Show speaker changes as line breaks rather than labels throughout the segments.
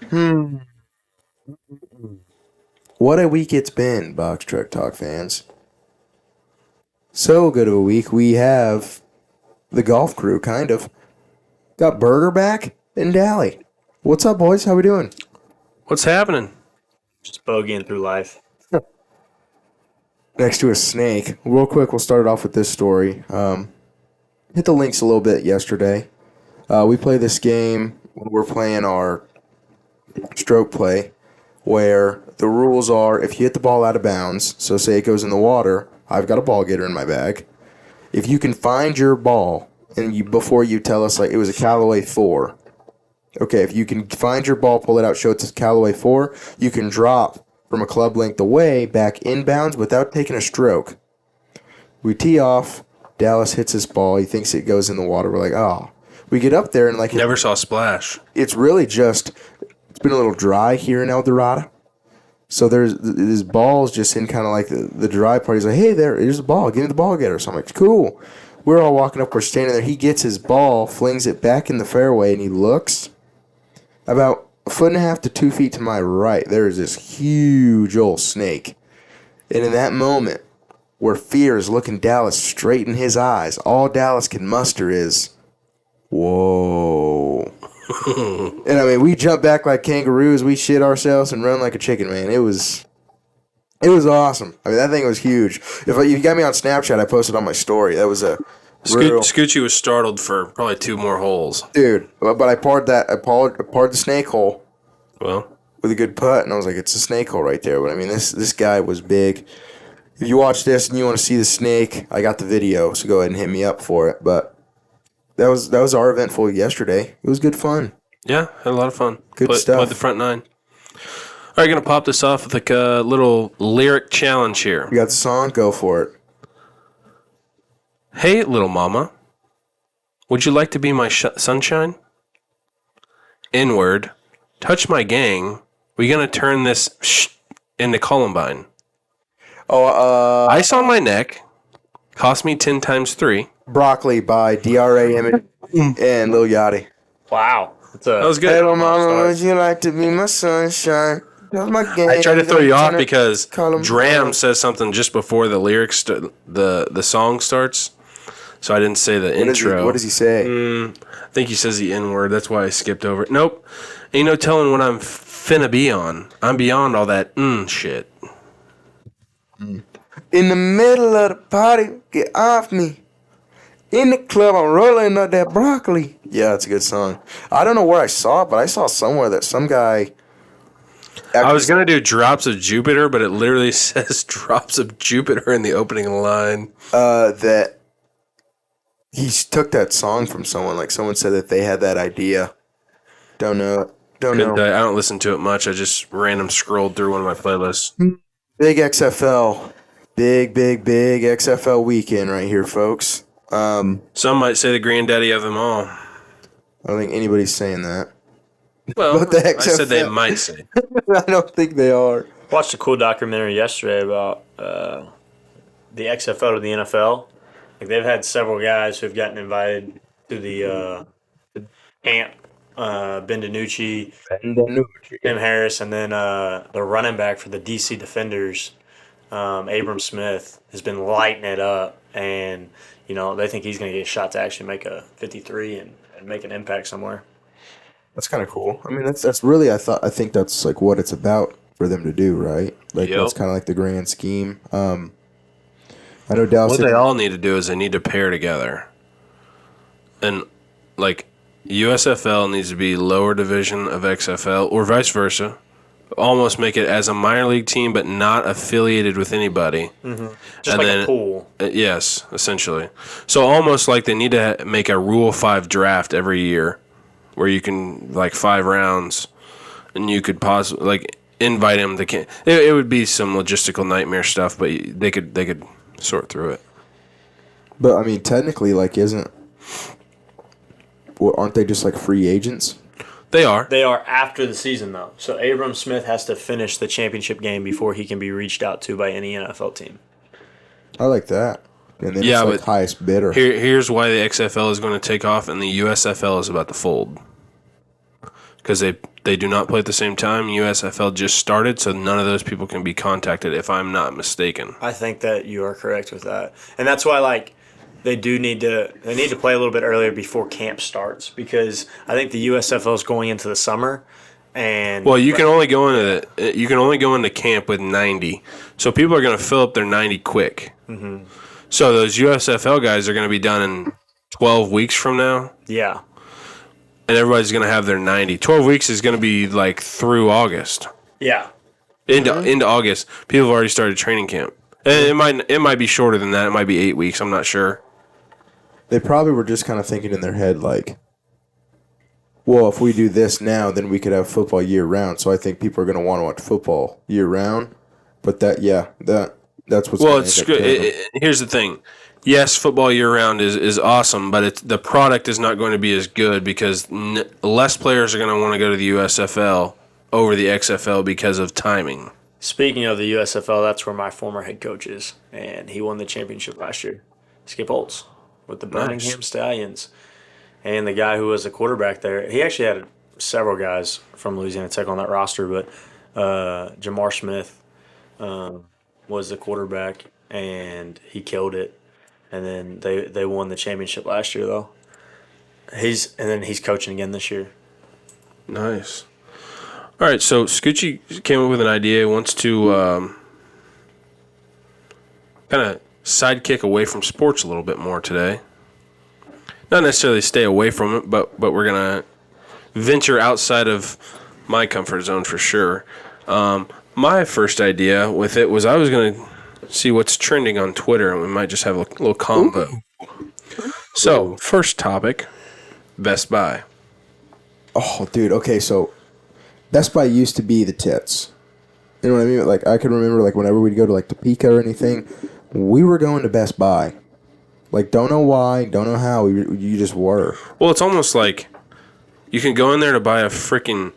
Hmm. What a week it's been, Box Truck Talk fans. So good of a week. We have the golf crew, kind of. Got Burger back and Dally. What's up, boys? How we doing?
What's happening?
Just bogeying through life.
Next to a snake. Real quick, we'll start it off with this story. Hit the links a little bit yesterday. We play this game when we're playing our stroke play, where the rules are if you hit the ball out of bounds, so say it goes in the water, I've got a ball getter in my bag. If you can find your ball, and before you tell us, like, it was a Callaway 4. Okay, if you can find your ball, pull it out, show it's a Callaway 4, you can drop from a club length away back inbounds without taking a stroke. We tee off. Dallas hits his ball. He thinks it goes in the water. We're like, oh. We get up there and like
Never saw Splash.
it's really just it's been a little dry here in El Dorado. So there's his ball's just in kind of like the dry part. He's like, hey, here's the ball. Give me the ball getter. So I'm like, cool. We're all walking up. We're standing there. He gets his ball, flings it back in the fairway, and he looks about a foot and a half to 2 feet to my right. There is this huge old snake. And in that moment, where fear is looking Dallas straight in his eyes, all Dallas can muster is, whoa. And I mean, we jump back like kangaroos, we shit ourselves and run like a chicken, man. It was awesome. I mean, that thing was huge. If you got me on Snapchat, I posted on my story. That was a real
Scoochie was startled for probably 2 more holes.
dude. But I parred the snake hole
Well,
with a good putt, and I was like, it's a snake hole right there. But I mean, this guy was big. If you watch this and you want to see the snake, I got the video, so go ahead and hit me up for it. But that was our eventful yesterday. It was good fun.
yeah, had a lot of fun.
Good
Played
stuff.
the front 9. All right, going to pop this off with a little lyric challenge here.
You got the song? Go for it.
Hey, little mama, would you like to be my sunshine? N-word, touch my gang. We going to turn this into Columbine.
Oh,
Ice on my neck, cost me 10 times 3.
Broccoli by DRA and Lil Yachty.
Wow.
That was good.
Hey, little mama, would you like to be my sunshine? That's my gang.
I tried to throw you off because
Columbine.
Dram says something just before the lyrics, the song starts. So I didn't say the intro.
What does he say?
I think he says the N-word. That's why I skipped over it. Nope. Ain't no telling what I'm finna be on. I'm beyond all that shit.
In the middle of the party, get off me. In the club, I'm rolling up that broccoli. Yeah, it's a good song. I don't know where I saw it, but I saw somewhere that some guy.
I was going to do Drops of Jupiter, but it literally says Drops of Jupiter in the opening line.
That he took that song from someone. Like someone said that they had that idea. Don't know.
I don't listen to it much. I just random scrolled through one of my playlists.
Big XFL. Big XFL weekend right here, folks.
Some might say the granddaddy of them all.
I don't think anybody's saying that.
Well,
What the
I
heck's
said they
XFL?
might say.
I don't think they are.
Watched a cool documentary yesterday about the XFL to the NFL. Like they've had several guys who've gotten invited to the camp. Ben DiNucci, Tim Harris, and then the running back for the DC Defenders, Abram Smith, has been lighting it up. And, they think he's going to get a shot to actually make a 53 and make an impact somewhere.
That's kind of cool. I mean, that's really I think that's like what it's about for them to do, right? Like
Yep.
that's kind of like the grand scheme. I know Dallas.
What they all need to do is they need to pair together. And, like, USFL needs to be lower division of XFL or vice versa. Almost make it as a minor league team, but not affiliated with anybody.
Just like a pool.
Yes, essentially. So almost like they need to make a Rule 5 draft every year where you can, like, 5 rounds, and you could possibly, like, invite them. It would be some logistical nightmare stuff, but they could sort through it.
But I mean, technically, like, aren't they just like free agents?
They are.
They are after the season, though. So Abram Smith has to finish the championship game before he can be reached out to by any NFL team.
I like that. And then
Yeah,
it's like
but
highest bidder.
Here's why the XFL is going to take off and the USFL is about to fold. Because they do not play at the same time. USFL just started, so none of those people can be contacted, if I'm not mistaken.
I think that you are correct with that, and that's why they need to play a little bit earlier before camp starts, because I think the USFL is going into the summer, and
Well, you can only go into camp with 90, so people are going to fill up their 90 quick. Mm-hmm. So those USFL guys are going to be done in 12 weeks from now.
yeah,
And everybody's going to have their 90. 12 weeks is going to be like through August.
yeah.
Into August. People have already started training camp. And it might be shorter than that. It might be 8 weeks. I'm not sure.
They probably were just kind of thinking in their head, like, well, if we do this now, then we could have football year round. So I think people are going to want to watch football year round. But that's what's
Well,
gonna
it's
end up killing them.
good. Here's the thing. Yes, football year round is awesome, but the product is not going to be as good because less players are going to want to go to the USFL over the XFL because of timing.
Speaking of the USFL, that's where my former head coach is, and he won the championship last year. Skip Holtz with the Birmingham Stallions. And the guy who was the quarterback there, he actually had several guys from Louisiana Tech on that roster, but Jamar Smith was the quarterback, and he killed it. And then they won the championship last year, though. He's coaching again this year.
Nice. All right, so Scoochie came up with an idea. He wants to kind of sidekick away from sports a little bit more today. Not necessarily stay away from it, but we're going to venture outside of my comfort zone for sure. My first idea with it was I was going to see what's trending on Twitter, and we might just have a little combo. So, first topic, Best Buy.
Oh, dude. Okay, so Best Buy used to be the tits. You know what I mean? Like, I can remember, like, whenever we'd go to, like, Topeka or anything, we were going to Best Buy. Like, don't know why, don't know how, you just were.
Well, it's almost like you can go in there to buy a freaking...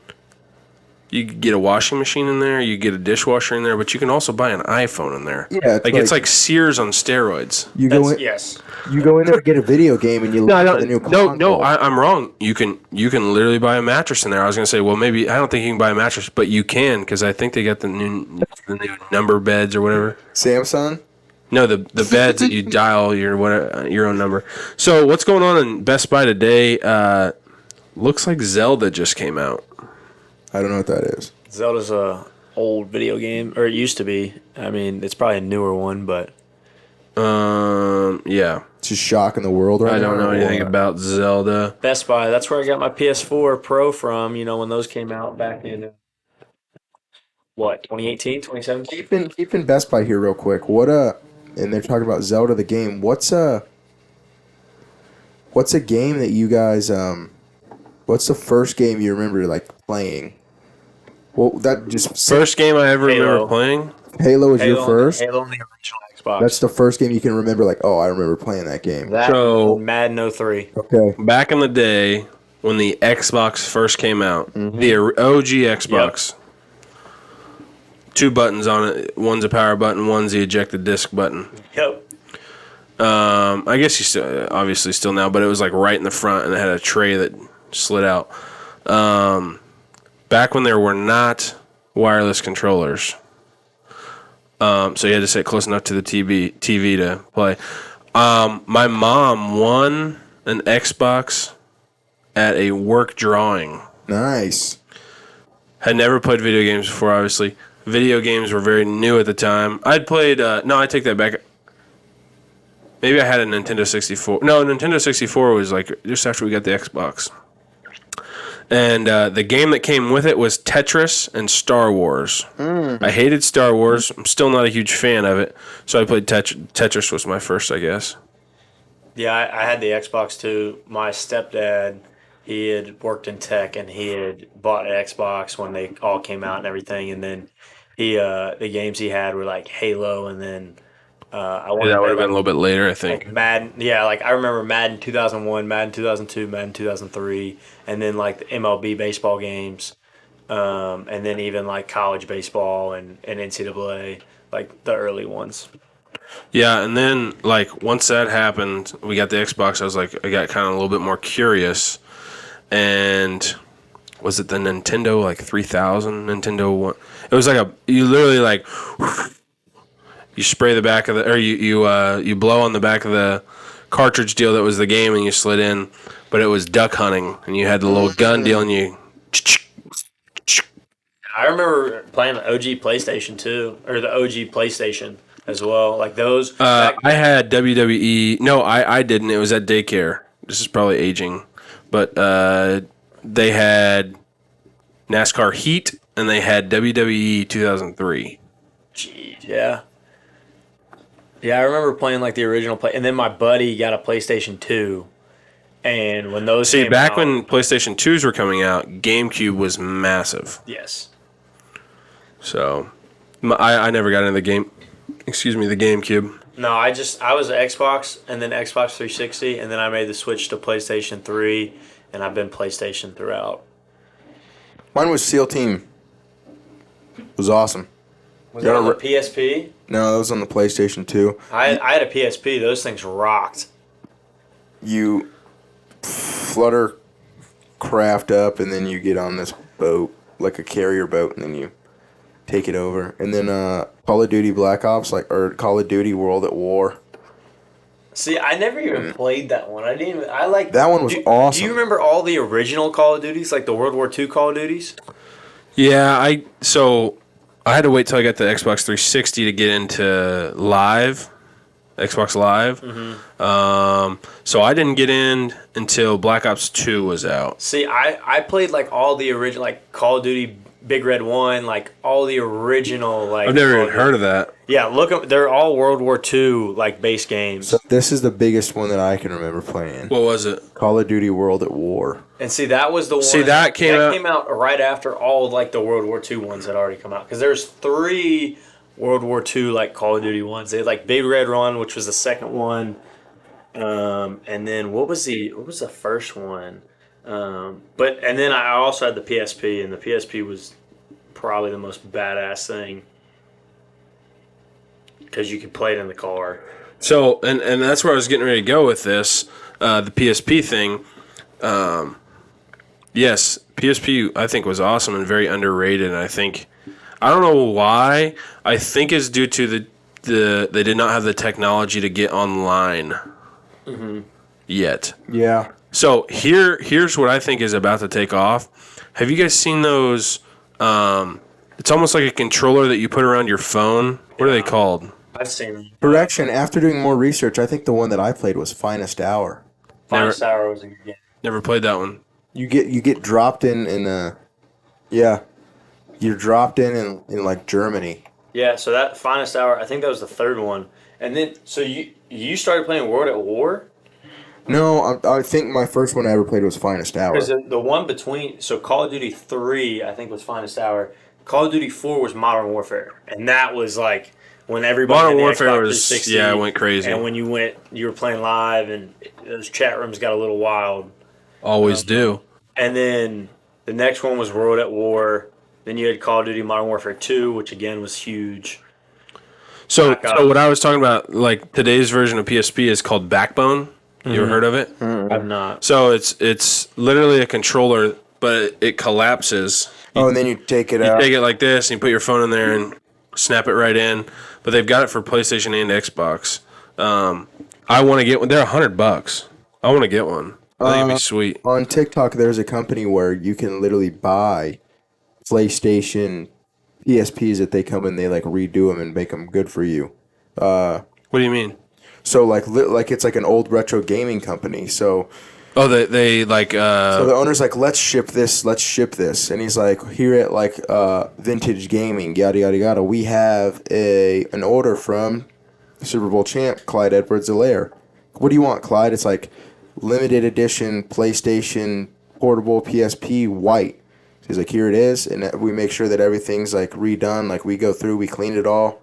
You could get a washing machine in there, you get a dishwasher in there, but you can also buy an iPhone in there.
Yeah,
it's like Sears on steroids.
You go in,
Yes.
you go in there to get a video game, and you look at the new console.
I'm wrong. You can literally buy a mattress in there. I was gonna say, well, maybe I don't think you can buy a mattress, but you can because I think they got the new number beds or whatever.
Samsung?
No, the beds that you dial your own number. So what's going on in Best Buy today? Looks like Zelda just came out.
I don't know what that is.
Zelda's a old video game, or it used to be. I mean, it's probably a newer one, but
Yeah.
It's just shocking the world right now.
I don't know
or
anything
what?
about Zelda.
Best Buy, that's where I got my PS4 Pro from, when those came out back in, 2018, 2017?
Keeping Best Buy here real quick. And they're talking about Zelda the game. What's a game that you guys what's the first game you remember like playing? Well, that just
First game I ever
Halo.
remember playing.
Halo is your first.
Halo on the original Xbox.
That's the first game you can remember. Like, oh, I remember playing that game.
That
So-
and Madden 03.
Okay.
Back in the day when the Xbox first came out,
Mm-hmm.
the OG Xbox, two buttons on it. One's a power button, one's the ejected disc button.
Yep.
I guess you still now, but it was like right in the front and it had a tray that slid out. Back when there were not wireless controllers, so you had to sit close enough to the TV to play. My mom won an Xbox at a work drawing.
Nice.
Had never played video games before, obviously. Video games were very new at the time. I'd played... no, I take that back. Maybe I had a Nintendo 64. No, Nintendo 64 was like just after we got the Xbox. And the game that came with it was Tetris and Star Wars. I hated Star Wars. I'm still not a huge fan of it. So I played Tetris was my first, I guess.
Yeah, I had the Xbox too. My stepdad, he had worked in tech and he had bought an Xbox when they all came out and everything. And then the games he had were like Halo, and then I wanted
That would
to
have been a little bit later, I think.
like Madden. Yeah, like I remember Madden 2001, Madden 2002, Madden 2003, and then like the MLB baseball games, and then even like college baseball and NCAA, like the early ones.
Yeah, and then like once that happened, we got the Xbox. I got kind of a little bit more curious, and was it the Nintendo like 3000 Nintendo one? It was like you literally like you spray the back of the, or you blow on the back of the cartridge deal that was the game, and you slid in, but it was duck hunting, and you had the little gun deal, and you.
I remember playing the OG PlayStation 2 or the OG PlayStation as well. Like those.
I had WWE. No, I didn't. It was at daycare. This is probably aging, but they had NASCAR Heat and they had WWE 2003.
Jeez, yeah. Yeah, I remember playing like the original play, and then my buddy got a PlayStation 2, and when those
See,
came
back
out,
when PlayStation 2s were coming out, GameCube was massive.
yes,
So, I never got into the game. Excuse me, the GameCube.
no, I was an Xbox, and then Xbox 360, and then I made the switch to PlayStation 3, and I've been PlayStation throughout.
Mine was SEAL Team. It was awesome.
Was that on the PSP?
No, it was on the PlayStation 2.
I had a PSP. Those things rocked.
You flutter craft up, and then you get on this boat, like a carrier boat, and then you take it over. And then Call of Duty Black Ops, or Call of Duty World at War.
See, I never even played that one. I didn't even. I like
That one was awesome.
Do you remember all the original Call of Duties, like the World War II Call of Duties?
Yeah, I had to wait till I got the Xbox 360 to get into Xbox Live. So I didn't get in until Black Ops 2 was out.
See, I played like all the original, like Call of Duty Big Red 1, like all the original, like.
I've never
Call
even heard of that.
Yeah, look up. They're all World War II like base games.
So this is the biggest one that I can remember playing.
What was it?
Call of Duty World at War.
And see, that was the one.
See, that came out
right after all like the World War II ones had already come out. Because there's 3 World War II like Call of Duty ones. They had like Big Red Run, which was the second one. And then what was the first one? And then I also had the PSP, and the PSP was probably the most badass thing because you could play it in the car.
So, and that's where I was getting ready to go with this, the PSP thing. Yes, PSP I think was awesome and very underrated. And I don't know why. I think it's due to they did not have the technology to get online yet.
Yeah.
So here's what I think is about to take off. Have you guys seen those? It's almost like a controller that you put around your phone. What are they called?
I've seen them.
Correction, after doing more research, I think the one that I played was Finest Hour.
Finest Hour was a good game.
Never played that one.
You get dropped in you're dropped in like Germany.
Yeah, so that Finest Hour, I think that was the third one. And then, so you started playing World at War?
No, I think my first one I ever played was Finest Hour.
Because the one between, so Call of Duty 3, I think was Finest Hour. Call of Duty 4 was Modern Warfare. And that was like when everybody
Modern
had the
Warfare
Xbox
was
360,
yeah, it went crazy.
And when you were playing live, and those chat rooms got a little wild.
Always do.
And then the next one was World at War. Then you had Call of Duty Modern Warfare 2, which again was huge.
So what I was talking about, like today's version of PSP is called Backbone. You ever heard of it?
I've not.
So it's literally a controller, but it collapses.
And then you take it
You
out.
take it like this, and you put your phone in there and snap it right in. But they've got it for PlayStation and Xbox. I want to get one. They're $100. I want to get one. I think it'd be sweet.
On TikTok, there's a company where you can literally buy PlayStation PSPs that they come and they like redo them and make them good for you.
What do you mean?
So like it's like an old retro gaming company. So
Oh, they like.
so the owner's like, let's ship this, and he's like, here at like Vintage Gaming, yada yada yada, we have an order from Super Bowl champ Clyde Edwards-Helaire. What do you want, Clyde? It's like limited edition PlayStation portable PSP white. He's like, here it is, and we make sure that everything's like redone. Like we go through, we clean it all,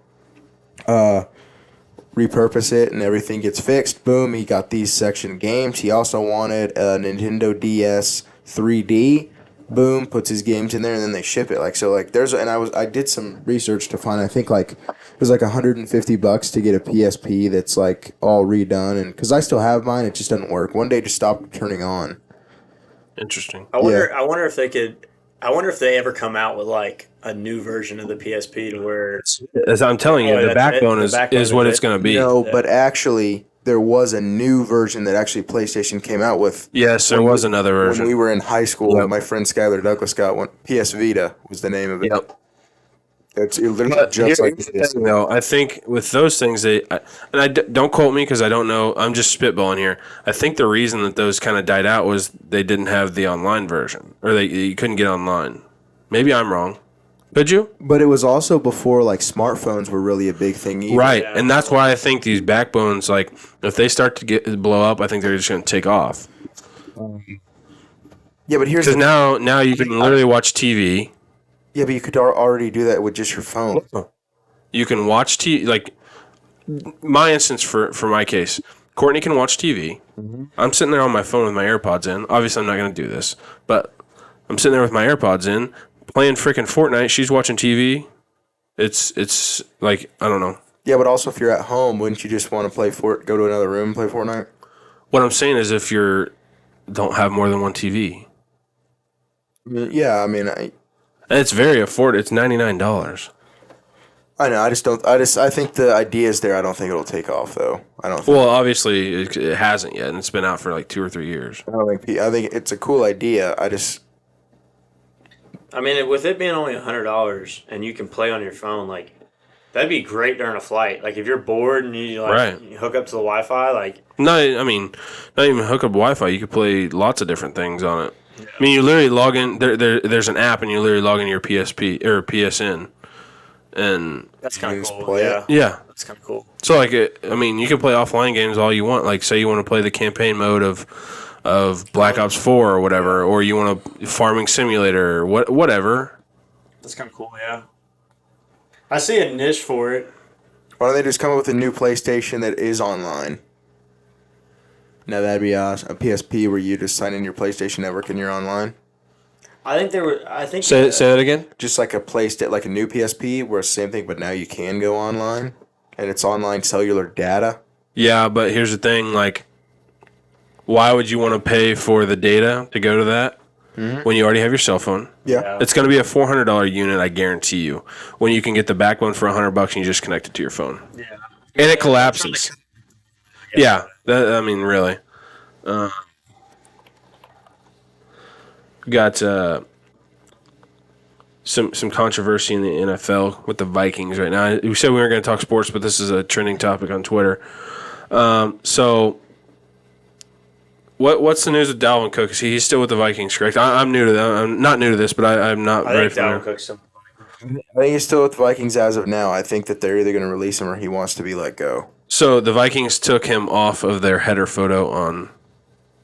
repurpose it, and everything gets fixed. Boom, he got these section games. He also wanted a Nintendo DS 3D. Boom, puts his games in there, and then they ship it. Like so, like I did some research to find. I think like it was like $150 to get a PSP that's like all redone, and because I still have mine, it just doesn't work. One day, it just stopped turning on.
Interesting.
I wonder if they could. I wonder if they ever come out with like a new version of the PSP to where
As I'm telling you,
Oh,
the
that's it?
backbone
The
is
backbone
is
is
what it's
it?
going to be.
No,
Yeah.
but actually, there was a new version that actually PlayStation came out with.
Yes, there was another version.
When we were in high school,
Yep.
my friend Skylar Douglas got one. PS Vita was the name of it.
Yep.
It's literally
But
just like
here's the thing, though. I think with those things, don't quote me because I don't know. I'm just spitballing here. I think the reason that those kind of died out was they didn't have the online version, or you couldn't get online. Maybe I'm wrong. Could you?
But it was also before like smartphones were really a big thing either.
Right,
Yeah.
and that's why I think these backbones, like if they start to blow up, I think they're just going to take off.
Yeah, but here's
Because
the
now you can literally watch TV.
yeah, but you could already do that with just your phone.
You can watch TV. Like my instance for my case, Courtney can watch TV. I'm sitting there on my phone with my AirPods in. Obviously, I'm not going to do this, but I'm sitting there with my AirPods in, playing freaking Fortnite. She's watching TV. It's like I don't know.
Yeah, but also if you're at home, wouldn't you just want to go to another room and play Fortnite?
What I'm saying is, if you don't have more than one TV,
Yeah, I mean,
and it's very affordable. It's $99.
I know. I think the idea is there. I don't think it'll take off though. I don't.
Well, obviously it hasn't yet, and it's been out for like 2 or 3 years.
I think it's a cool idea.
I mean, with it being only $100 and you can play on your phone, like that'd be great during a flight. Like if you're bored and you
Right.
you hook up to the Wi-Fi, like
No, I mean, not even hook up Wi-Fi. You could play lots of different things on it. I mean, you literally log in. There's an app, and you literally log into your PSP or PSN, and
that's kind of
just
cool.
play it?
yeah.
That's kind of cool.
So like, I mean, you can play offline games all you want. Like, say you want to play the campaign mode of Black Ops 4 or whatever, or you want a farming simulator or whatever.
That's kind of cool. Yeah. I see a niche for it.
Why don't they just come up with a new PlayStation that is online? Now that'd be awesome. A PSP where you just sign in your PlayStation Network and you're online.
I think there were. I think
Say that again.
Just like a PlayStation, like a new PSP, where it's the same thing, but now you can go online, and it's online cellular data.
Yeah, but here's the thing. Like, why would you want to pay for the data to go to that when you already have your cell phone?
Yeah.
It's going to be a $400 unit, I guarantee you. When you can get the backbone for $100 and you just connect it to your phone,
Yeah.
and it collapses. Yeah, I mean, really. Got some controversy in the NFL with the Vikings right now. We said we weren't going to talk sports, but this is a trending topic on Twitter. So, what's the news with Dalvin Cook? He's still with the Vikings, correct? I'm new to that. I'm not new to this, but I'm not
I
very
think Dalvin
familiar.
Cook's some.
I think he's still with the Vikings as of now. I think that they're either going to release him or he wants to be let go.
So the Vikings took him off of their header photo on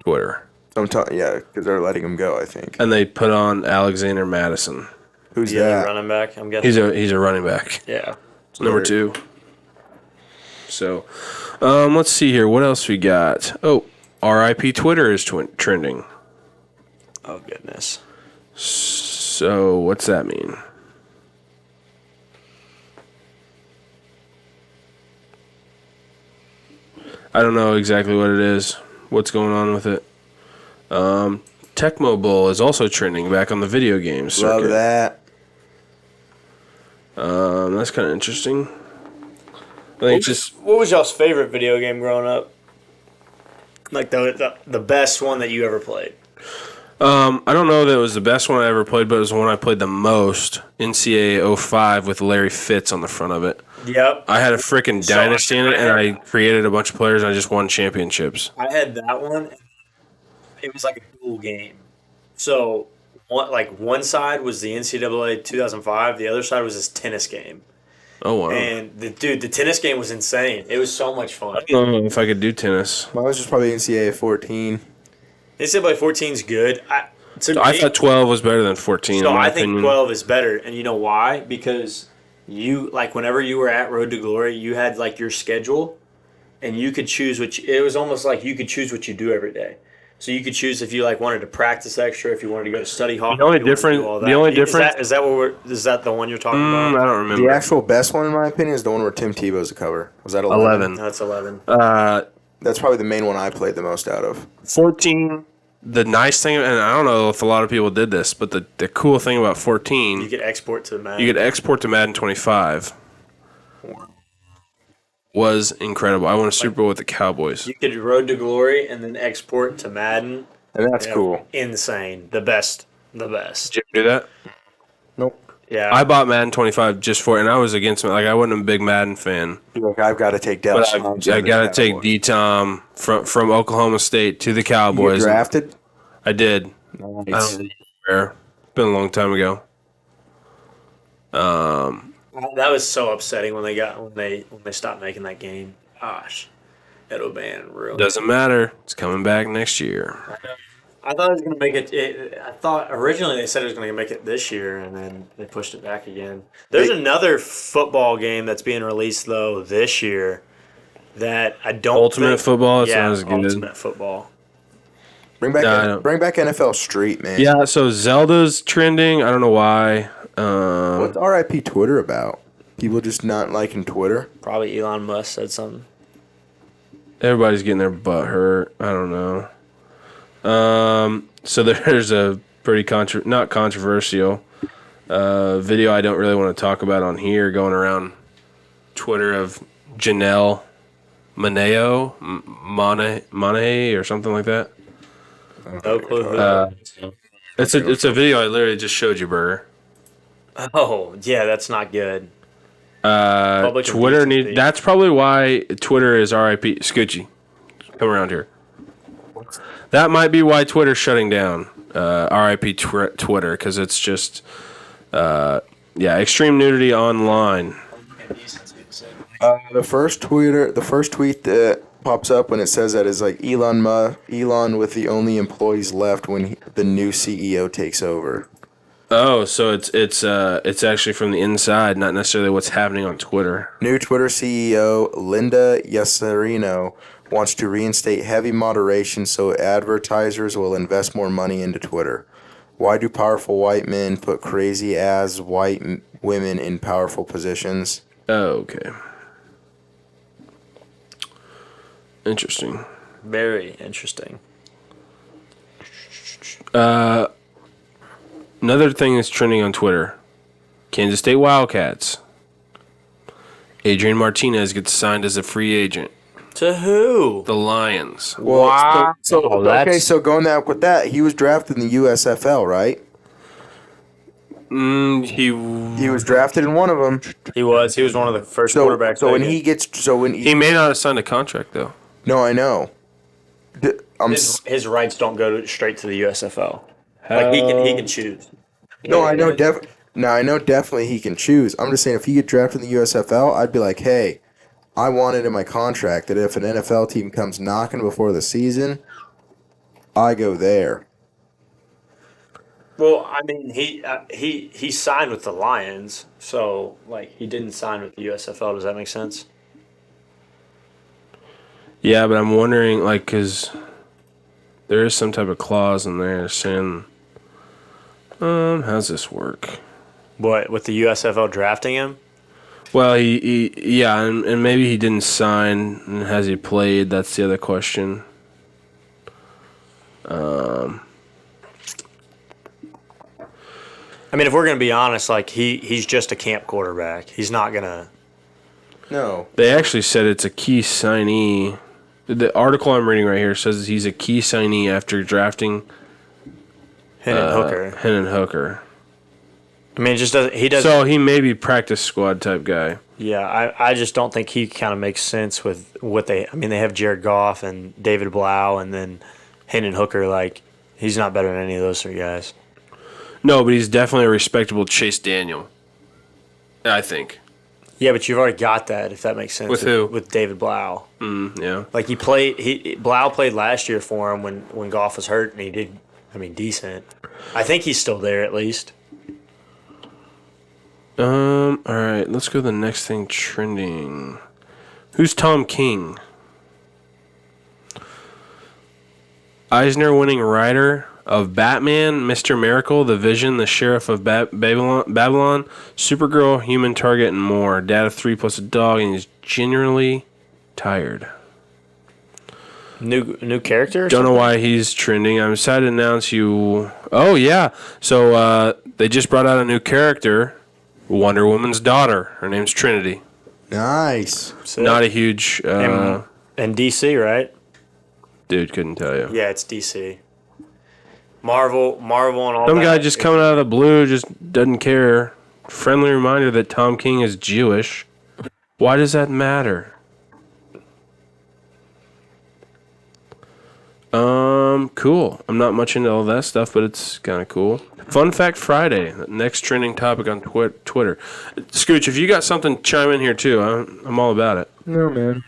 Twitter,
Yeah, because they're letting him go. I think.
and they put on Alexander Madison.
Who's
Yeah,
that?
running back. I'm guessing.
He's a running back.
Yeah.
Number
Word.
2. So, let's see here. What else we got? Oh, RIP Twitter is trending.
Oh goodness.
So, what's that mean? I don't know exactly what it is. What's going on with it? Tecmo Bowl is also trending back on the video games circuit.
Love that.
That's kind of interesting. I think just
What was y'all's favorite video game growing up? Like the best one that you ever played.
I don't know that it was the best one I ever played, but it was the one I played the most. NCAA 05 with Larry Fitz on the front of it.
Yep.
I had a freaking
So,
dynasty in it, and
I
I created a bunch of players, and I just won championships.
I had that one. It was like a dual game. So one side was the NCAA 2005. The other side was this tennis game.
Oh, wow.
And the tennis game was insane. It was so much fun.
I don't know if I could do tennis.
Mine was just probably NCAA 14.
NCAA 14 is good.
I thought 12 was better than 14, in
So
my
I think
opinion.
12 is better, and you know why? Because you whenever you were at Road to Glory, you had like your schedule, and you could choose it was almost like you could choose what you do every day. So you could choose if you wanted to practice extra, if you wanted to go to study hall.
The only
if you wanted to do
difference-
all
the
that.
only
Is
difference-
that is that the one you're talking
I
about?
don't
The
remember.
actual best one, in my opinion, is the one where Tim Tebow's a cover. Was that 11?
11.
No, it's 11.
That's probably the main one I played the most out of.
14 the nice thing, and I don't know if a lot of people did this, but the cool thing about 14,
You could export to the Madden.
you could export to Madden 25. Was incredible. I won a Super Bowl with the Cowboys.
You could Road to Glory and then export to Madden.
And that's
Yeah,
cool.
Insane. The best. The best.
Did you do that?
Nope.
Yeah.
I bought Madden 25 just for it, and I was against it. Like, I wasn't a big Madden fan.
Look, I've got to take
But
Dallas.
I got to take D-Tom from Oklahoma State to the
You
Cowboys.
drafted?
I did. I
Nice.
don't remember where. Been a long time ago.
That was so upsetting when they stopped making that game. Gosh. That would have been real.
Doesn't matter. It's coming back next year.
I thought it was going to make it. I thought originally they said it was going to make it this year, and then they pushed it back again. There's another football game that's being released though this year that I don't.
Ultimate
think,
Football. That
Yeah,
sounds good.
Ultimate Football.
Bring
No, I
back
don't.
bring back NFL Street, man.
Yeah. So Zelda's trending. I don't know why.
What's RIP Twitter about? People just not liking Twitter?
Probably Elon Musk said something.
Everybody's getting their butt hurt. I don't know. So there's a pretty not controversial video I don't really want to talk about on here going around Twitter of Janelle Monae or something like that.
No clue. Who
It's a video I literally just showed you, Burger.
Oh yeah, that's not good. Public
Twitter
indecency.
that's probably why Twitter is RIP Scoochie. Come around here. That might be why Twitter's shutting down. RIP Twitter, because it's just extreme nudity online.
The first tweet that pops up when it says that is like Elon with the only employees left when the new CEO takes over.
Oh, so it's actually from the inside, not necessarily what's happening on Twitter.
New Twitter CEO Linda Yasarino wants to reinstate heavy moderation so advertisers will invest more money into Twitter. Why do powerful white men put crazy ass white women in powerful positions?
Oh, okay. Interesting.
Very interesting.
Another thing that's trending on Twitter. Kansas State Wildcats. Adrian Martinez gets signed as a free agent.
To who?
The Lions.
Well,
Wow. That's-
so going out with that, he was drafted in the USFL, right? He was drafted in one of them.
He was one of the first quarterbacks.
So when
taken.
he may not have signed a contract though.
no, I know.
his rights don't go straight to the USFL. Like he can choose.
No, I know. I know definitely he can choose. I'm just saying, if he get drafted in the USFL, I'd be like, hey, I want it in my contract that if an NFL team comes knocking before the season, I go there.
Well, I mean, he signed with the Lions, so like he didn't sign with the USFL. Does that make sense?
Yeah, but I'm wondering, like, because there is some type of clause in there saying, how's this work?
What, with the USFL drafting him?
Well, and maybe he didn't sign, and has he played? That's the other question.
I mean, if we're gonna be honest, like he's just a camp quarterback. He's not gonna.
No.
They actually said it's a key signee. The article I'm reading right here says he's a key signee after drafting
Hooker.
Hendon Hooker.
I mean, it just doesn't. He doesn't.
So he may be practice squad type guy.
Yeah, I just don't think he kind of makes sense with what they. I mean, they have Jared Goff and David Blau, and then Hendon Hooker. Like, he's not better than any of those three guys.
No, but he's definitely a respectable Chase Daniel. I think.
Yeah, but you've already got that. If that makes sense.
With who?
With David Blau.
Yeah.
Like Blau played last year for him when Goff was hurt, and he did. I mean, decent. I think he's still there at least.
All right, let's go to the next thing trending. Who's Tom King? Eisner-winning writer of Batman, Mr. Miracle, The Vision, The Sheriff of Babylon, Supergirl, Human Target, and more. Dad of 3 plus a dog, and he's generally tired.
New character?
Don't know why he's trending. I'm excited to announce you. Oh, yeah. So they just brought out a new character, Wonder Woman's daughter. Her name's Trinity.
Nice.
Not a huge.
And DC, right?
Dude, couldn't tell you.
Yeah, it's DC. Marvel, and all
Some
that.
guy just coming out of the blue just doesn't care. Friendly reminder that Tom King is Jewish. Why does that matter? Cool. I'm not much into all that stuff, but it's kind of cool. Fun Fact Friday, next trending topic on Twitter. Scooch, if you got something, chime in here too. I'm all about it.
No, man.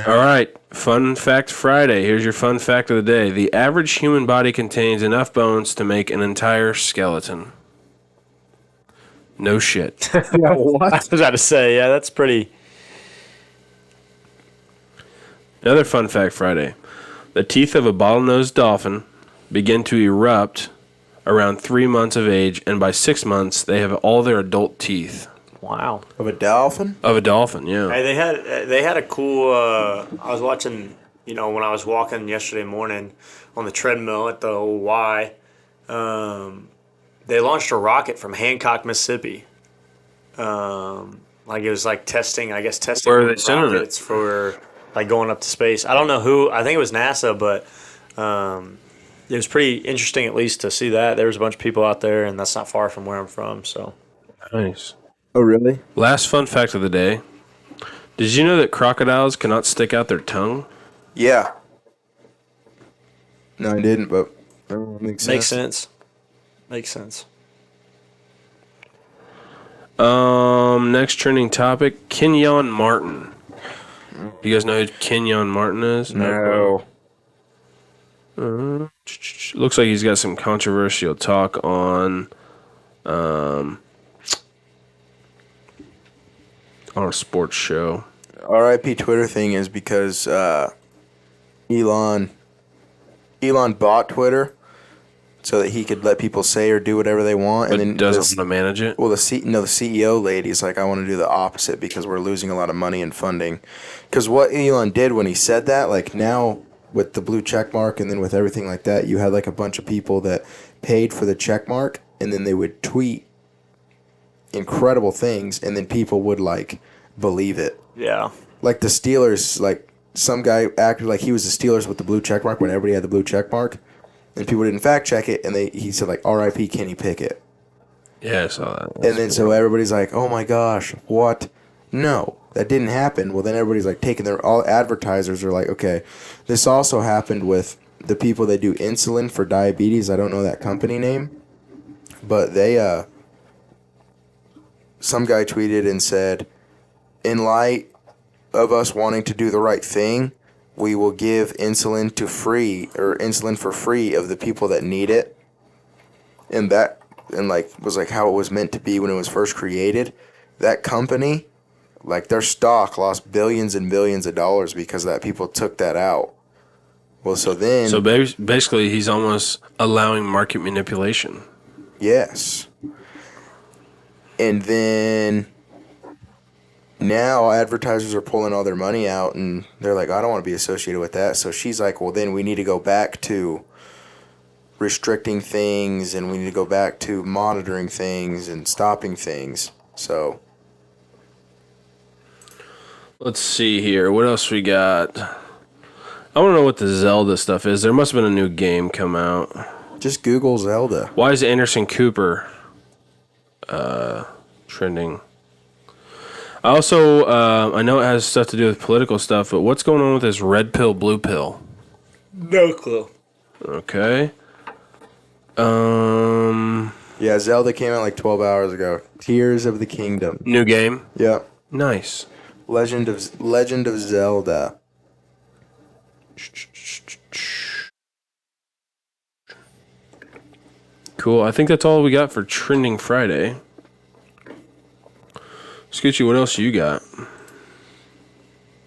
All right, Fun Fact Friday. Here's your fun fact of the day. The average human body contains enough bones to make an entire skeleton. No shit.
Yeah, what?
I was about to say, yeah, that's pretty.
Another Fun Fact Friday. The teeth of a bottlenose dolphin begin to erupt around 3 months of age, and by 6 months, they have all their adult teeth.
Wow.
Of a dolphin?
Of a dolphin, yeah.
Hey, they had a cool. I was watching, when I was walking yesterday morning on the treadmill at the old Y. They launched a rocket from Hancock, Mississippi. Like it was like testing.
Where are they sending it?
rockets for like going up to space. I don't know who. I think it was NASA, but it was pretty interesting at least to see that. There was a bunch of people out there, and that's not far from where I'm from. So
Nice.
Oh, really?
Last fun fact of the day. Did you know that crocodiles cannot stick out their tongue?
Yeah. No, I didn't, but makes sense.
Makes sense.
Next trending topic, Kenyon Martin. You guys know who Kenyon Martin is?
No.
Looks like he's got some controversial talk on a sports show.
RIP Twitter thing is because Elon bought Twitter so that he could let people say or do whatever they want,
But
and then
doesn't want to manage it.
well, the CEO lady's like, I want to do the opposite because we're losing a lot of money in funding. Because what Elon did when he said that, like now with the blue check mark and then with everything like that, you had like a bunch of people that paid for the check mark and then they would tweet incredible things and then people would like believe it.
Yeah.
Like the Steelers, like some guy acted like he was the Steelers with the blue check mark when everybody had the blue check mark, and people didn't fact check it, and he said like R.I.P. Kenny Pickett,
Yeah, I saw that.
and then so everybody's like, oh my gosh, what? No, that didn't happen. Well, then everybody's like taking all advertisers are like, okay, this also happened with the people that do insulin for diabetes. I don't know that company name, but they some guy tweeted and said, in light of us wanting to do the right thing, we will give insulin for free of the people that need it. And was like how it was meant to be when it was first created. That company, like their stock lost billions and billions of dollars because that people took that out. Well, so
basically, he's almost allowing market manipulation.
Yes. And then now advertisers are pulling all their money out and they're like, I don't want to be associated with that. So she's like, well, then we need to go back to restricting things and we need to go back to monitoring things and stopping things. So
Let's see here. What else we got? I want to know what the Zelda stuff is. There must have been a new game come out.
just Google Zelda.
Why is Anderson Cooper trending? I also, I know it has stuff to do with political stuff, but what's going on with this red pill, blue pill?
No clue.
Okay.
Yeah, Zelda came out like 12 hours ago. Tears of the Kingdom.
New game.
Yeah.
Nice.
Legend of Zelda.
Cool. I think that's all we got for Trending Friday. Scoochie, what else you got?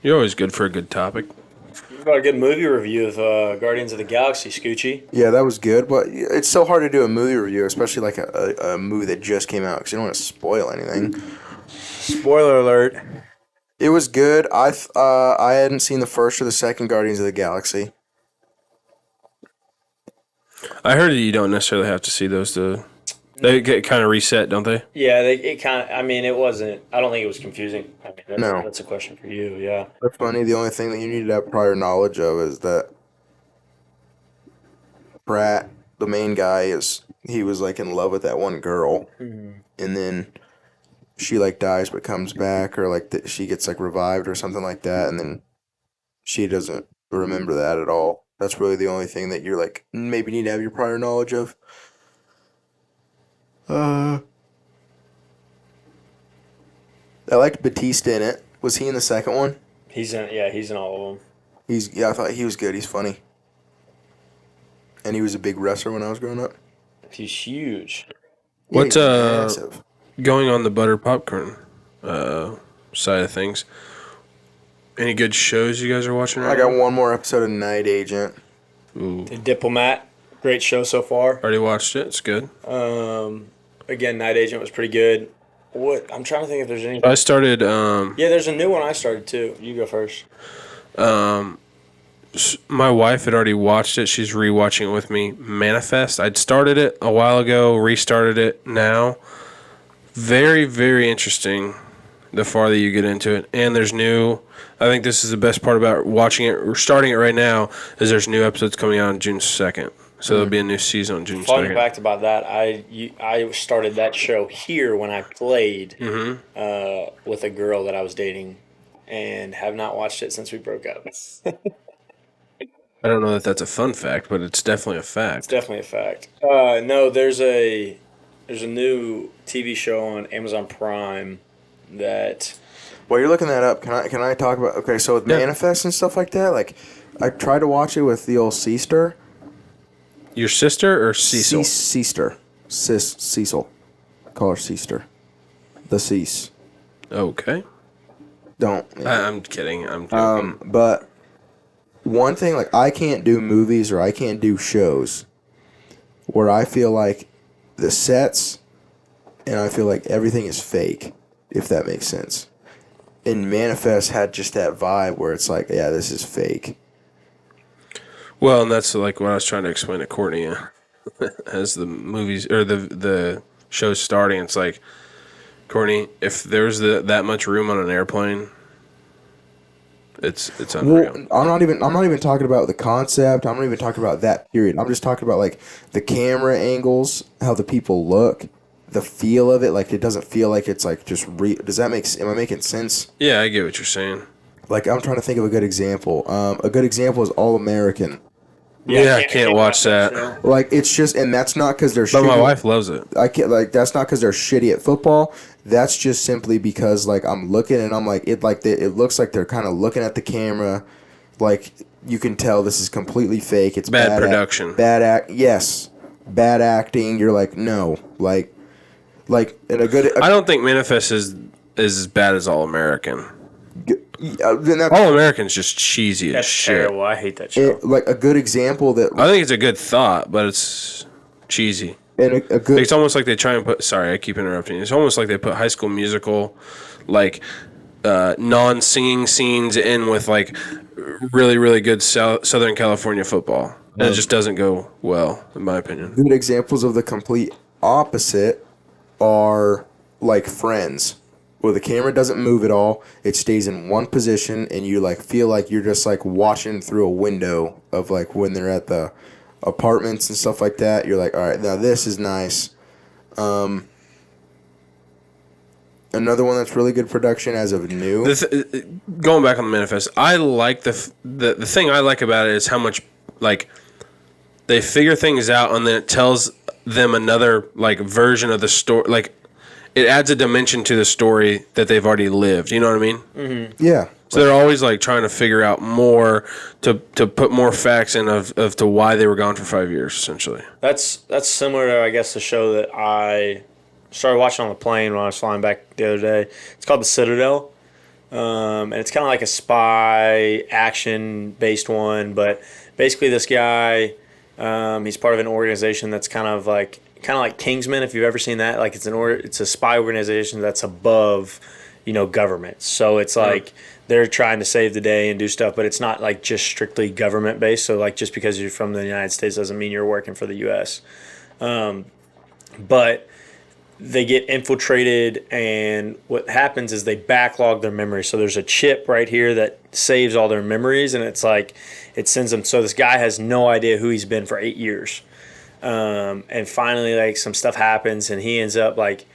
You're always good for a good topic.
What about a good movie review of Guardians of the Galaxy, Scoochie?
Yeah, that was good, but it's so hard to do a movie review, especially like a movie that just came out, because you don't want to spoil anything.
Spoiler alert.
It was good. I hadn't seen the first or the second Guardians of the Galaxy.
I heard that you don't necessarily have to see those to. They get kind of reset, don't they?
Yeah, it kind of. I mean, it wasn't. I don't think it was confusing. I mean,
No.
that's a question for you. Yeah.
They're funny. The only thing that you need to have prior knowledge of is that Pratt, the main guy, he was like in love with that one girl, and then she like dies but comes back, or like she gets like revived or something like that, and then she doesn't remember that at all. That's really the only thing that you're like maybe need to have your prior knowledge of. I liked Batista in it. Was he in the second one?
He's in. Yeah, he's in all of them.
I thought he was good. He's funny. And he was a big wrestler when I was growing up.
He's huge.
What's
he's massive.
going on the butter popcorn side of things? Any good shows you guys are watching right
I got
now?
one more episode of Night Agent.
Ooh,
The Diplomat, great show so far.
already watched it. It's good.
Again, Night Agent was pretty good. What I'm trying to think if there's any.
I started.
Yeah, there's a new one I started too. You go first.
My wife had already watched it. She's rewatching it with me. Manifest. I'd started it a while ago. Restarted it now. Very, very interesting. The farther you get into it, and there's new. I think this is the best part about watching it or starting it right now is there's new episodes coming out on June 2nd. So there'll be a new season on June
Fun
2nd.
fact about that: I started that show here when I played with a girl that I was dating, and have not watched it since we broke up. It's
I don't know that that's a fun fact, but it's definitely a fact.
definitely a fact. No, there's a new TV show on Amazon Prime that
While you're looking that up, can I talk about? Okay, so with
Yeah.
Manifest and stuff like that, like I tried to watch it with the old Seaster.
Your sister or Cecil?
Seaster. Cecil. Call her Seaster. The Cease.
Okay.
Don't.
I'm kidding. I'm joking.
But one thing, like, I can't do movies or I can't do shows where I feel like the sets and I feel like everything is fake, if that makes sense. And Manifest had just that vibe where it's like, yeah, this is fake.
Well, and that's like what I was trying to explain to Courtney as the movies or the show's starting. It's like, Courtney, if there's that much room on an airplane, it's unreal.
Well, I'm not even talking about the concept. I'm not even talking about that period. I'm just talking about like the camera angles, how the people look, the feel of it. Like it doesn't feel like it's like just Does that am I making sense?
Yeah, I get what you're saying.
Like I'm trying to think of a good example. A good example is All American.
Yeah, I can't watch that.
show.
Like it's just, and that's not because they're.
But my
shitty-
wife loves it.
I can't like that's not because they're shitty at football. That's just simply because like I'm looking and I'm like it looks like they're kind of looking at the camera, like you can tell this is completely fake. It's
Bad production.
Yes, bad acting. You're like no, like in a good.
I don't think Manifest is as bad as All American.
Then that's
All American's just cheesy as
That's
shit.
terrible. I hate that show.
like a good example that
I think it's a good thought, but it's cheesy.
and a good.
It's almost like they try and put. Sorry, I keep interrupting. It's almost like they put High School Musical, like non-singing scenes in with like really, really good Southern California football, and it just doesn't go well, in my opinion.
Good examples of the complete opposite are like Friends, where the camera doesn't move at all. It stays in one position, and you like feel like you're just like watching through a window of like when they're at the apartments and stuff like that. You're like, all right, now this is nice. Another one that's really good production as of new.
Going back on the Manifest, I like the thing I like about it is how much like they figure things out, and then it tells them another like version of the story. Like it adds a dimension to the story that they've already lived. You know what I mean?
Yeah.
So they're always like trying to figure out more to put more facts in of to why they were gone for 5 years, essentially.
That's similar to I guess the show that I started watching on the plane when I was flying back the other day. It's called The Citadel, and it's kind of like a spy action based one. But basically, this guy, he's part of an organization that's kind of like Kingsman. If you've ever seen that, like it's a spy organization that's above governments. So it's like they're trying to save the day and do stuff, but it's not like just strictly government based. So like just because you're from the United States doesn't mean you're working for the U.S. But they get infiltrated, and what happens is they backlog their memories. So there's a chip right here that saves all their memories, and it's like it sends them. So this guy has no idea who he's been for 8 years, and finally, like some stuff happens, and he ends up like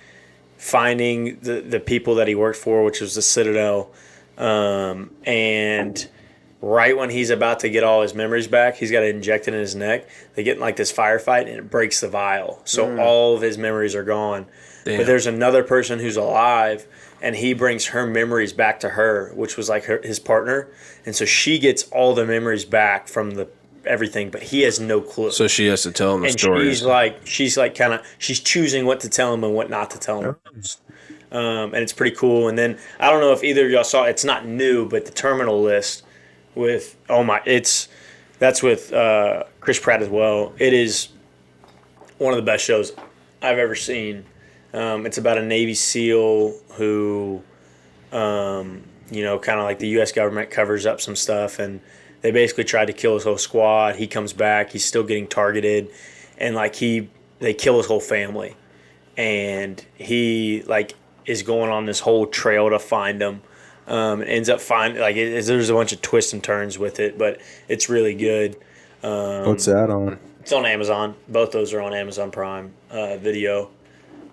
finding the people that he worked for, which was the Citadel, and right when he's about to get all his memories back, he's got it injected in his neck. They get in like this firefight, and it breaks the vial. So all of his memories are gone.
Damn.
But there's another person who's alive, and he brings her memories back to her, which was like his partner. And so she gets all the memories back from everything, but he has no clue.
So she has to tell him the
and
story.
she's choosing what to tell him and what not to tell him. And it's pretty cool. And then I don't know if either of y'all saw, it's not new, but the Terminal List with that's with Chris Pratt as well. It is one of the best shows I've ever seen. It's about a Navy SEAL who, kind of like the U.S. government covers up some stuff, and they basically tried to kill his whole squad. He comes back, he's still getting targeted, and like they kill his whole family, and he like is going on this whole trail to find them. And ends up finding there's a bunch of twists and turns with it, but it's really good.
What's that on?
It's on Amazon. Both those are on Amazon Prime Video.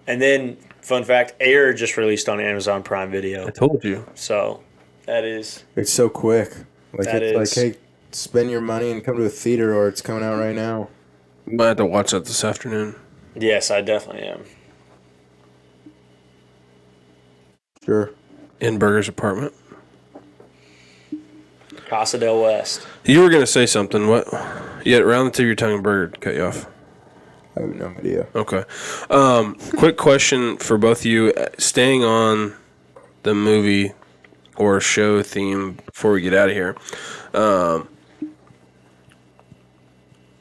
And then, fun fact, Air just released on Amazon Prime Video.
I told you.
So that is.
It's so quick. Like
That
it's
is-
like, hey, spend your money and come to a theater, or it's coming out right now.
I have to watch that this afternoon.
Yes, I definitely am.
Sure.
In Burger's apartment.
Casa del West.
You were gonna say something. What? Yeah, around the tip of your tongue, Burger cut you off.
I have no idea.
Okay. Quick question for both of you. Staying on the movie or show theme before we get out of here.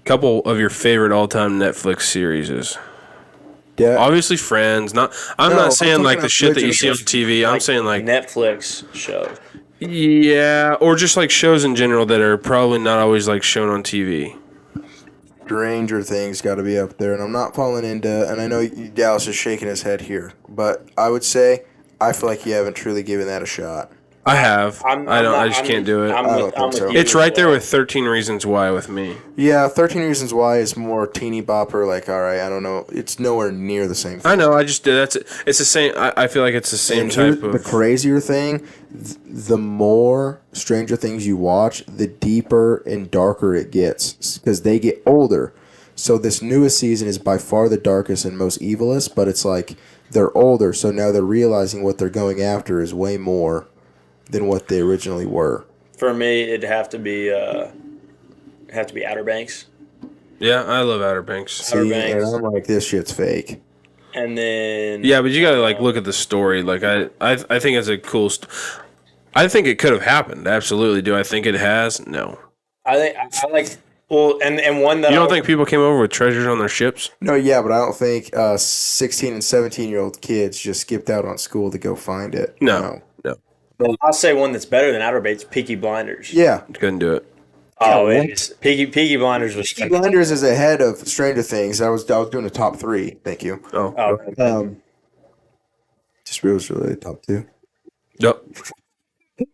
Couple of your favorite all-time Netflix series.
Yeah.
Obviously, Friends. I'm
No,
not
I'm
saying like
talking
the shit that you see on
original.
TV. I'm saying like
Netflix shows.
yeah, or just like shows in general that are probably not always like shown on TV.
Stranger Things got to be up there, and I'm not falling into. And I know Dallas is shaking his head here, but I would say I feel like you haven't truly given that a shot.
I have. I just can't do it.
I'm
I don't
with,
think
I'm with
so.
you
It's
as
right there
well.
with 13 Reasons Why with me.
Yeah, 13 Reasons Why is more teeny bopper. Like, all right, I don't know. It's nowhere near the same thing.
I know. I just did. It's the same. I feel like it's the same
And here's
type of.
the crazier thing, the more Stranger Things you watch, the deeper and darker it gets because they get older. So this newest season is by far the darkest and most evilest, but it's like they're older, so now they're realizing what they're going after is way more than what they originally were.
For me, it'd have to be Outer Banks,
Yeah, I love Outer Banks.
Outer
See,
Banks.
and I'm like, this shit's fake.
and then
Yeah, but you gotta like look at the story. Like I think it's a cool. I think it could have happened. Absolutely. Do I think it has? No.
I like and one that
You don't think people came over with treasures on their ships?
No, yeah, but I don't think 16 and 17-year-old kids just skipped out on school to go find it.
No.
I'll say one that's better than Outer Banks, Peaky Blinders.
Yeah.
Couldn't do it.
Oh,
Yeah,
it is. Peaky Blinders was.
Peaky Blinders is ahead of Stranger Things. I was doing a top 3. Thank you.
Oh.
Just was really the top 2.
Yep.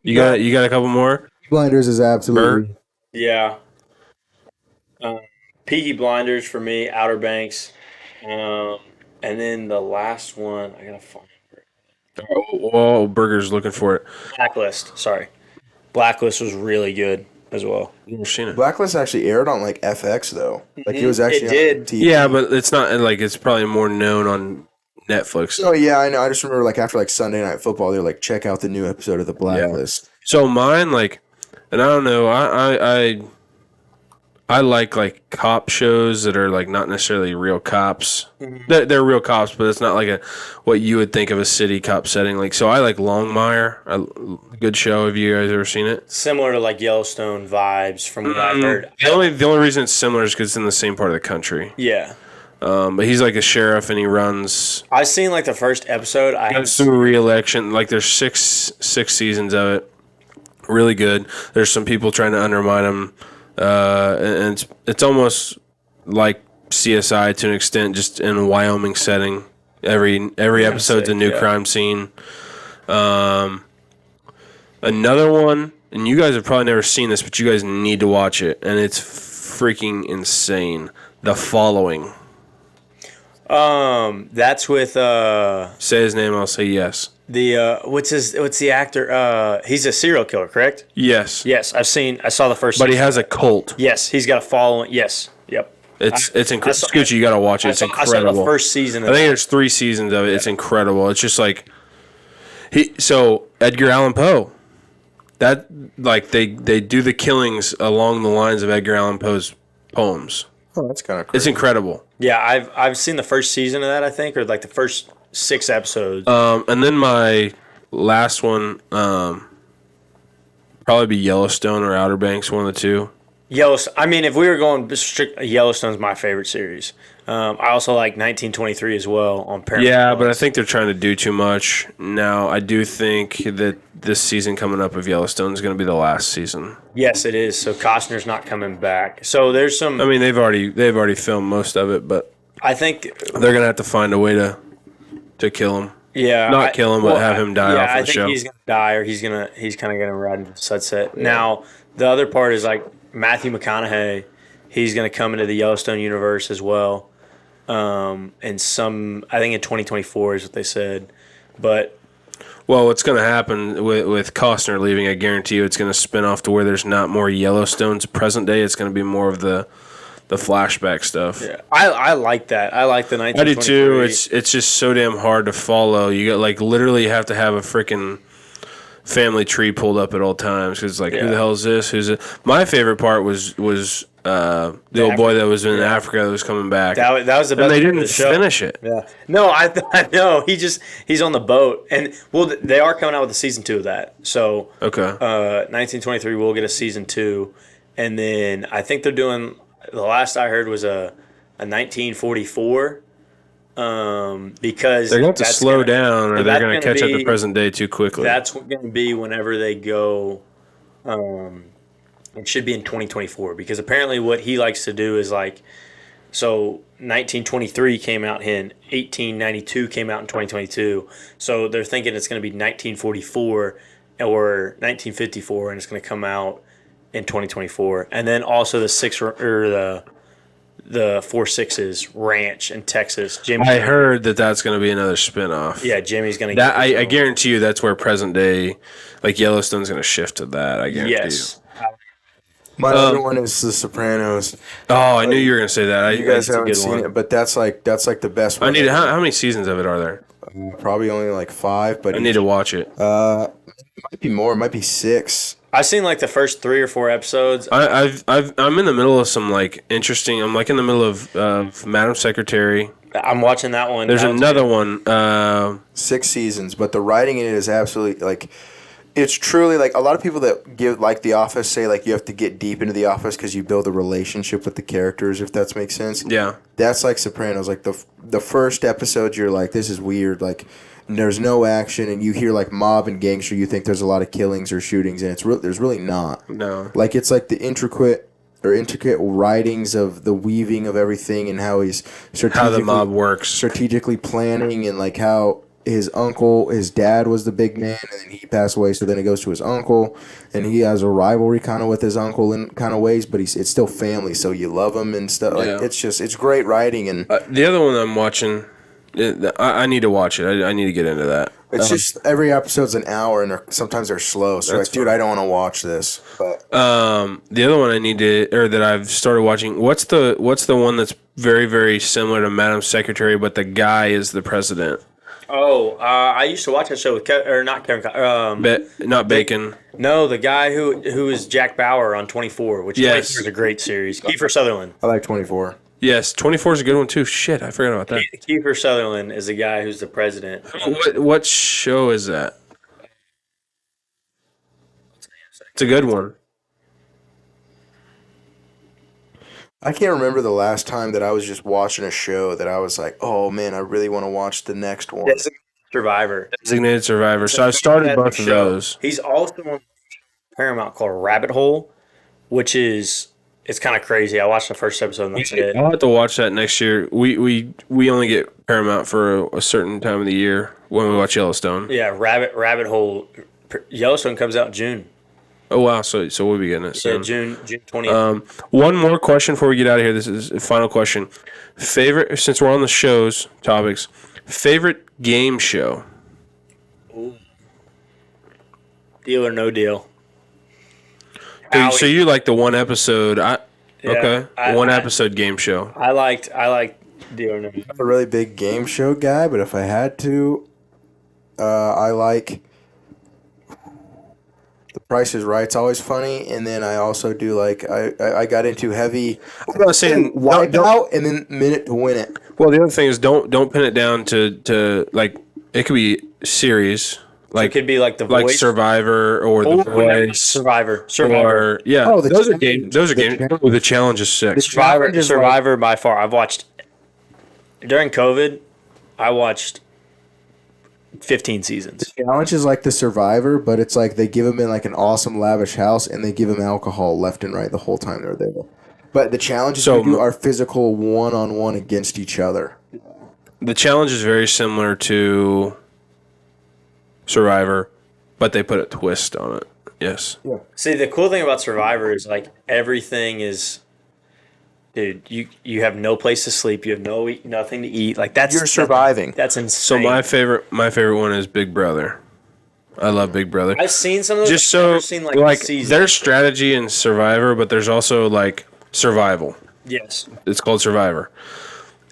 You got a couple more?
Blinders is absolutely.
Yeah. Peaky Blinders for me, Outer Banks, and then the last one I gotta find
Oh, Burger's looking for it.
Blacklist. Sorry, Blacklist was really good as well.
Never seen it.
Blacklist actually aired on like FX though. Like it was actually
did.
on TV.
Yeah, but it's not like it's probably more known on Netflix.
Oh yeah, I know. I just remember like after like Sunday Night Football, they're like, check out the new episode of the Blacklist.
So mine, like, and I don't know, I like cop shows that are like not necessarily real cops. They're real cops, but it's not like what you would think of a city cop setting. Like, so I like Longmire, a good show. Have you guys ever seen it?
Similar to like Yellowstone vibes from what I've heard.
The only reason it's similar is because it's in the same part of the country.
Yeah,
But he's like a sheriff, and he runs.
I've seen like the first episode.
Goes through re-election. Like there's six seasons of it. Really good. There's some people trying to undermine him, and it's almost like CSI to an extent, just in a Wyoming setting. Every episode's a new crime scene. Another one, and you guys have probably never seen this, but you guys need to watch it, and it's freaking insane. The Following.
That's with
Say his name, I'll say yes.
what's the actor? He's a serial killer, correct?
Yes.
Yes, I saw the first.
But he
season.
has a cult.
Yes, he's got a following. Yes, yep.
It's incredible. Scoochie, you gotta watch it. It's
I
incredible.
saw the first season.
I think there's 3 seasons of it. It's incredible. It's just like so Edgar Allan Poe. That like they do the killings along the lines of Edgar Allan Poe's poems.
Oh, that's kind of crazy.
It's incredible.
Yeah, I've seen the first season of that, I think, or like the first 6 episodes.
And then my last one, probably be Yellowstone or Outer Banks, one of the two.
Yellowstone. I mean, if we were going strict, Yellowstone's my favorite series. I also like 1923 as well on Paramount.
Yeah, but I think they're trying to do too much. Now, I do think that this season coming up of Yellowstone is going to be the last season.
Yes, it is. So Costner's not coming back. So there's some.
I mean, they've already filmed most of it, but
I think
they're going to have to find a way to kill him.
Yeah,
Not kill him, but have him die off
I
the
think
show.
he's gonna die, or he's kind of gonna ride into the sunset. Now the other part is like Matthew McConaughey. He's gonna come into the Yellowstone universe as well. And I think in 2024 is what they said. But
Well, what's going to happen with Costner leaving, I guarantee you it's going to spin off to where there's not more Yellowstone's present day. It's going to be more of the flashback stuff.
yeah, I like that. I like the
I
1923.
do too. It's just so damn hard to follow. You got like literally have to have a freaking family tree pulled up at all times because like who the hell is this? Who's it? My favorite part was the old boy that was in Africa that was coming back.
that was the best.
And they
part of
didn't
the show.
finish it.
Yeah. No, I know. He's on the boat, and well, they are coming out with a season 2 of that. So
Okay.
1923 will get a season 2, and then I think they're doing. The last I heard was a 1944. Because
They're going to have to slow down, or they're going to catch up to
be-
present day too quickly.
That's going to be whenever they go. It should be in 2024 because apparently what he likes to do is like, so 1923 came out in 1892 came out in 2022. So they're thinking it's going to be 1944 or 1954, and it's going to come out in 2024. And then also the 4 Sixes Ranch in Texas. Jimmy,
I heard that's going to be another spinoff.
Yeah, Jimmy's going to
That I guarantee you that's where present day, like Yellowstone's going to shift to that. I guarantee
Yes.
My other one is The Sopranos.
you. Oh, I knew you were going to say that.
You guys
that's a
haven't
good
seen
one.
it, but that's like the best one.
I need how many seasons of it are there?
Probably only like 5, but
I need to watch it.
it might be more. It might be 6.
I've seen like the first 3 or 4 episodes.
I'm in the middle of some like interesting. I'm like in the middle of Madam Secretary.
I'm watching that one.
There's
That one's
another
good.
one.
6 seasons, but the writing in it is absolutely like. It's truly like a lot of people that give like The Office say like you have to get deep into The Office because you build a relationship with the characters, if that makes sense.
Yeah.
That's like Sopranos. Like the first episode, you're like, this is weird. Like there's no action, and you hear like mob and gangster. You think there's a lot of killings or shootings, and there's really not.
No.
Like it's like the intricate writings of the weaving of everything and how he's
How the mob works.
strategically planning, and like how his dad was the big man, and then he passed away, so then it goes to his uncle, and he has a rivalry kind of with his uncle in kind of ways, but it's still family, so you love him and stuff. Like
Yeah.
it's great writing, and
The other one I'm watching, I need to watch it. I need to get into that.
it's just every episode's an hour, and sometimes they're slow. So
That's
like, dude, I don't want to watch this. But
The other one I need to, or that I've started watching. What's the one that's very very similar to Madam Secretary, but the guy is the president?
Oh, I used to watch that show with not Kevin.
Not Bacon.
No, the guy who is Jack Bauer on 24, which
Yes.
24 is a great series. Kiefer Sutherland.
I like 24.
Yes, 24 is a good one too. Shit, I forgot about that.
Kiefer Sutherland is the guy who's the president.
What show is that? It's a good one.
I can't remember the last time that I was just watching a show that I was like, oh man, I really want to watch the next one.
Survivor.
Designated Survivor. So I started both of those.
He's also on Paramount called Rabbit Hole, which is it's kind of crazy. I watched the first episode and that's it.
I'll have to watch that next year. We only get Paramount for a certain time of the year when we watch Yellowstone.
Yeah, Rabbit Hole. Yellowstone comes out in June.
Oh wow! So we'll be getting it soon.
Yeah, June 20th.
One more question before we get out of here. This is a final question. Favorite, since we're on the shows topics, favorite game show.
Deal or No Deal.
So you like the one episode?
Yeah,
one episode game show.
I liked Deal or No Deal.
I'm a really big game show guy, but if I had to, I like The Price is Right's always funny, and then I also do like I got into heavy.
I'm not saying
Wipeout and then Minute to Win It.
Well, the other thing is don't pin it down to like it could be series. Like
It could be like The
like
Voice.
Survivor or The Voice.
Survivor.
Or yeah,
Oh, the
those are
challenge.
games. Those are
The
games.
challenge.
Oh, the challenge is sick.
Survivor.
Challenge is
Survivor by far. I've watched during COVID. I watched 15 seasons.
Challenge is like the Survivor, but it's like they give them in like an awesome lavish house, and they give them alcohol left and right the whole time they're there. But the challenges
So-
we do are physical one-on-one against each other.
The challenge is very similar to Survivor, but they put a twist on it. Yes.
See, the cool thing about Survivor is like everything is, dude. You have no place to sleep. You have nothing to eat. Like
You're surviving.
That's
So
insane.
my favorite one is Big Brother. I love Big Brother.
I've seen some of those.
Just
I've
so
never seen
like
seasons.
there's strategy in Survivor, but there's also like survival.
Yes.
It's called Survivor.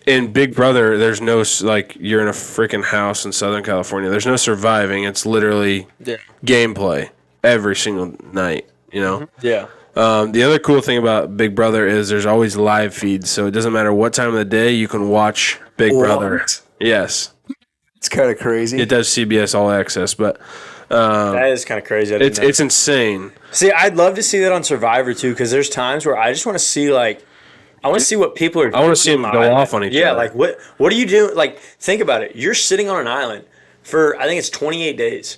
In Big Brother, there's no like you're in a freaking house in Southern California. There's no surviving. It's literally
Yeah.
gameplay every single night. You know.
Yeah.
The other cool thing about Big Brother is there's always live feeds, so it doesn't matter what time of the day you can watch Big Brother. Yes,
It's kind of crazy.
it does CBS All Access, but
That is kind of crazy. I didn't know.
it's insane.
See, I'd love to see that on Survivor too, because there's times where I just want to see I want to see what people are.
I want to see them go off on each other.
Yeah, like what are you doing? Like, think about it. You're sitting on an island for I think it's 28 days.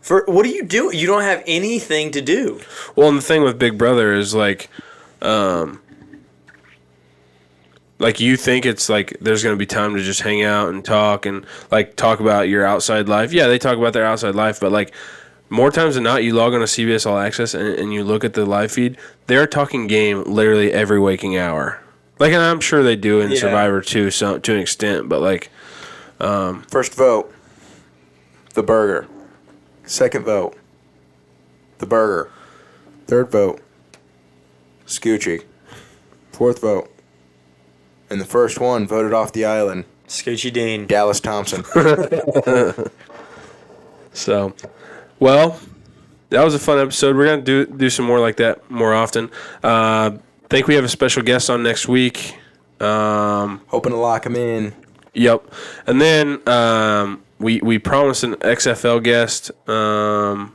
For what do you do? You don't have anything to do.
Well, and the thing with Big Brother is like you think it's like there's going to be time to just hang out and talk and like talk about your outside life. Yeah, they talk about their outside life, but like more times than not, you log on to CBS All Access and you look at the live feed. They're talking game literally every waking hour. Like, and I'm sure they do in
Yeah.
Survivor too, to an extent. But like,
First vote, the burger. Second vote, the burger. Third vote, Scoochie. Fourth vote, and the first one voted off the island,
Scoochie Dean.
Dallas Thompson.
so, well, that was a fun episode. We're gonna do some more like that more often. Think we have a special guest on next week.
Hoping to lock him in.
Yep. And then we promised an XFL guest a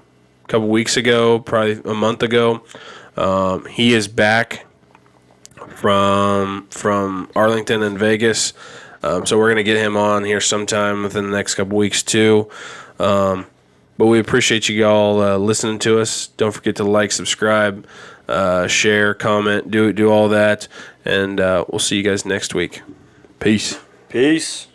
couple weeks ago, probably a month ago. He is back from Arlington and Vegas. So we're going to get him on here sometime within the next couple weeks too. But we appreciate you all listening to us. Don't forget to like, subscribe, share, comment, do all that. And we'll see you guys next week. Peace.
Peace.